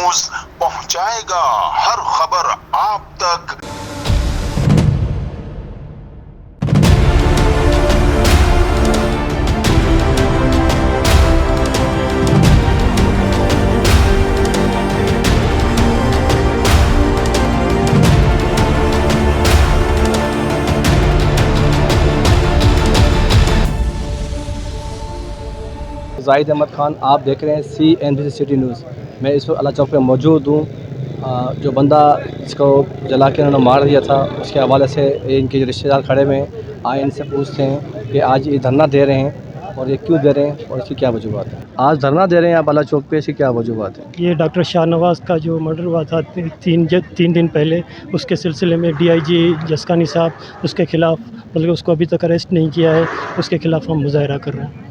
News پہنچائے گا ہر خبر آپ تک۔ زاہد احمد خان، آپ دیکھ رہے ہیں CNBC سٹی نیوز۔ میں اس وقت اللہ چوک پہ موجود ہوں۔ جو بندہ جس کو جلا کے انہوں نے مار دیا تھا، اس کے حوالے سے ان کے رشتہ دار کھڑے ہوئے ہیں، آئے ان سے پوچھتے ہیں کہ آج یہ دھرنا دے رہے ہیں اور یہ کیوں دے رہے ہیں اور اس کی کیا وجوہات ہیں۔ آج دھرنا دے رہے ہیں آپ اللہ چوک پہ، اس کی کیا وجوہات ہیں؟ یہ ڈاکٹر شاہ نواز کا جو مرڈر ہوا تھا تین دن پہلے، اس کے سلسلے میں DIG جسکانی صاحب اس کے خلاف بلکہ اس کو ابھی تک اریسٹ نہیں کیا ہے، اس کے خلاف ہم مظاہرہ کر رہے ہیں۔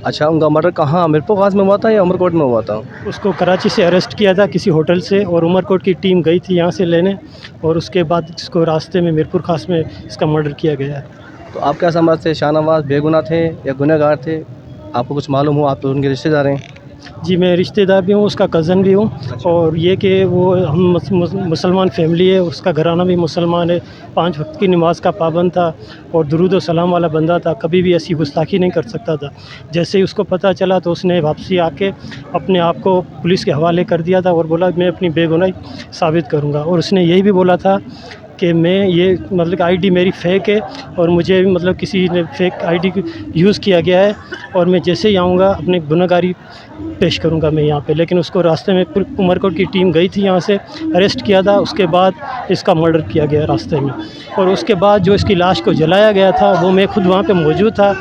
اچھا، ان کا مرڈر کہاں، میرپور خاص میں ہوا تھا یا عمر کوٹ میں ہوا تھا؟ اس کو کراچی سے اریسٹ کیا تھا کسی ہوٹل سے، اور عمر کوٹ کی ٹیم گئی تھی یہاں سے لینے، اور اس کے بعد اس کو راستے میں میرپور خاص میں اس کا مرڈر کیا گیا ہے۔ تو آپ کیا سمجھتے ہیں، شاہ نواز بے گناہ تھے یا گنہ گار تھے؟ آپ کو کچھ معلوم ہو؟ آپ تو ان کے رشتہ دار ہیں۔ جی، میں رشتہ دار بھی ہوں، اس کا کزن بھی ہوں، اور یہ کہ وہ ہم مسلمان فیملی ہے، اس کا گھرانہ بھی مسلمان ہے، 5 وقت کی نماز کا پابند تھا اور درود و سلام والا بندہ تھا، کبھی بھی ایسی گستاخی نہیں کر سکتا تھا۔ جیسے ہی اس کو پتہ چلا تو اس نے واپسی آ کے اپنے آپ کو پولیس کے حوالے کر دیا تھا اور بولا میں اپنی بے گناہی ثابت کروں گا، اور اس نے یہی بھی بولا تھا کہ میں یہ مطلب ID میری فیک ہے اور مجھے مطلب کسی نے فیک ID یوز کیا گیا ہے، اور میں جیسے ہی آؤں گا اپنی گناہ گاری پیش کروں گا میں یہاں پہ۔ لیکن اس کو راستے میں عمر کوٹ کی ٹیم گئی تھی یہاں سے، اریسٹ کیا تھا، اس کے بعد اس کا مرڈر کیا گیا راستے میں، اور اس کے بعد جو اس کی لاش کو جلایا گیا تھا وہ میں خود وہاں پہ موجود تھا۔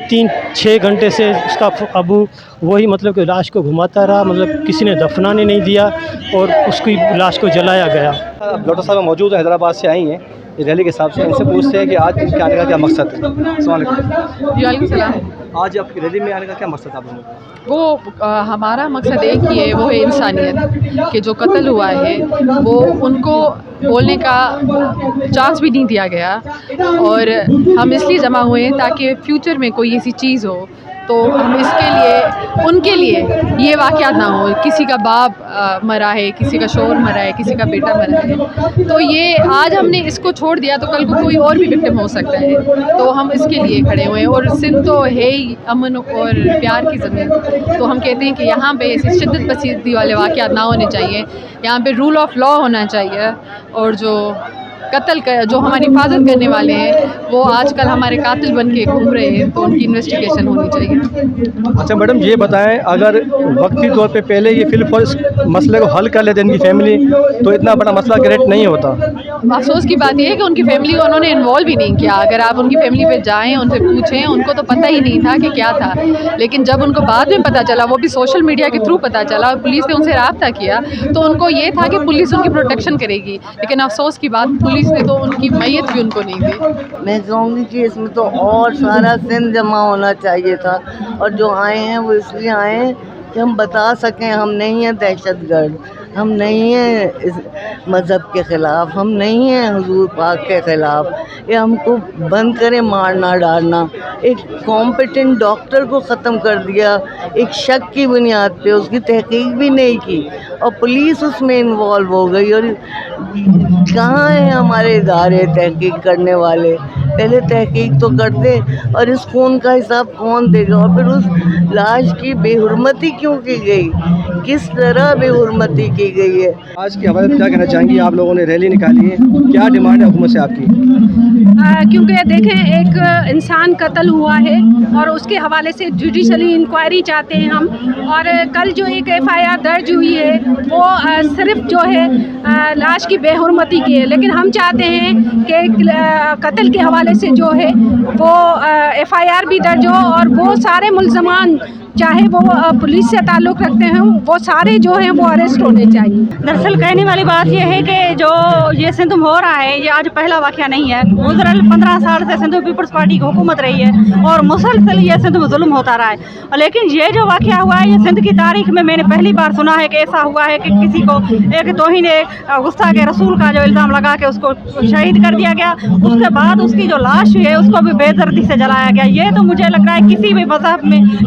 3-6 گھنٹے سے اس کا ابو وہی مطلب کہ لاش کو گھماتا رہا، مطلب کسی نے دفنانے نہیں دیا اور اس کی لاش کو جلایا گیا۔ ڈاکٹر صاحب موجود ہیں، حیدرآباد سے آئی ہیں یہ ریلی کے حساب سے، ان سے پوچھتے ہیں کہ آج ان کے آنے کا کیا مقصد ہے۔ السلام علیکم۔ جی وعلیکم السلام۔ آج آپ کی ریلی میں آنے کا کیا مقصد ہے آپ لوگوں کا؟ وہ ہمارا مقصد ایک ہی ہے، وہ ہے انسانیت، کہ جو قتل ہوا ہے وہ ان کو بولنے کا چانس بھی نہیں دیا گیا، اور ہم اس لیے جمع ہوئے ہیں تاکہ فیوچر میں کوئی ایسی چیز ہو تو ہم اس کے لیے ان کے لیے یہ واقعات نہ ہو، کسی کا باپ مرا ہے، کسی کا شوہر مرا ہے، کسی کا بیٹا مرا ہے، تو یہ آج ہم نے اس کو چھوڑ دیا تو کل کو کوئی اور بھی وکٹم ہو سکتا ہے، تو ہم اس کے لیے کھڑے ہوئے ہیں۔ اور سندھ تو ہے ہی امن اور پیار کی زمین، تو ہم کہتے ہیں کہ یہاں پہ ایسی شدت پسندی والے واقعات نہ ہونے چاہیے، یہاں پہ رول آف لا ہونا چاہیے، اور جو قتل جو ہماری حفاظت کرنے والے ہیں وہ آج کل ہمارے قاتل بن کے گھوم رہے ہیں، تو ان کی انویسٹیگیشن ہونی چاہیے۔ اچھا میڈم، یہ بتائیں اگر وقتی طور پہ پہلے یہ فی الفور اس مسئلے کو حل کر لیتے ان کی فیملی تو اتنا بڑا مسئلہ کریٹ نہیں ہوتا۔ افسوس کی بات یہ ہے کہ ان کی فیملی کو انہوں نے انوالو ہی نہیں کیا۔ اگر آپ ان کی فیملی پہ جائیں، ان سے پوچھیں، ان کو تو پتہ ہی نہیں تھا کہ کیا تھا، لیکن جب ان کو بعد میں پتہ چلا، وہ بھی سوشل میڈیا کے تھرو پتہ چلا اور پولیس نے ان سے رابطہ کیا، تو ان کو یہ تھا کہ پولیس ان کی پروٹیکشن کرے گی، لیکن افسوس کی بات پولیس نے تو ان کی میت بھی ان کو نہیں دی۔ میں کہوں گی کہ اس میں تو اور سارا سندھ جمع ہونا چاہیے تھا، اور جو آئے ہیں وہ اس لیے آئے ہیں کہ ہم بتا سکیں ہم نہیں ہیں دہشت گرد، ہم نہیں ہیں اس مذہب کے خلاف، ہم نہیں ہیں حضور پاک کے خلاف، یہ ہم کو بند کریں مارنا ڈالنا۔ ایک کمپیٹنٹ ڈاکٹر کو ختم کر دیا ایک شک کی بنیاد پہ، اس کی تحقیق بھی نہیں کی، اور پولیس اس میں انوالو ہو گئی، اور کہاں ہیں ہمارے ادارے تحقیق کرنے والے؟ پہلے تحقیق تو کرتے، اور اس خون کا حساب کون دے گا؟ اور پھر اس لاش کی بے حرمتی کیوں کی گئی؟ کس طرح بے حرمتی کی گئی ہے؟ آج کے حوالے کیا کہنا چاہیں گی؟ آپ لوگوں نے ریلی نکالی ہے، کیا ڈیمانڈ ہے حکومت سے آپ کی؟ کیونکہ دیکھیں ایک انسان قتل ہوا ہے اور اس کے حوالے سے جوڈیشلی انکوائری چاہتے ہیں ہم، اور کل جو ایک FIR درج ہوئی ہے وہ صرف جو ہے لاش کی بے حرمتی کی ہے، لیکن ہم چاہتے ہیں کہ قتل کے حوالے سے جو ہے وہ FIR بھی درج ہو، اور وہ سارے ملزمان چاہے وہ پولیس سے تعلق رکھتے ہیں وہ سارے جو ہیں وہ اریسٹ ہونے چاہیے۔ دراصل کہنے والی بات یہ ہے کہ جو یہ سندھ میں ہو رہا ہے یہ آج پہلا واقعہ نہیں ہے، گزرل 15 سال سے سندھ پیپلز پارٹی کی حکومت رہی ہے اور مسلسل یہ سندھ میں ظلم ہوتا رہا ہے، لیکن یہ جو واقعہ ہوا ہے یہ سندھ کی تاریخ میں نے پہلی بار سنا ہے کہ ایسا ہوا ہے کہ کسی کو ایک توہین گستاخ رسول کا جو الزام لگا کے اس کو شہید کر دیا گیا، اس کے بعد اس کی جو لاش ہے اس کو بھی بے دردی سے جلایا گیا۔ یہ تو مجھے لگ رہا ہے کسی بھی مذہب میں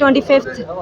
25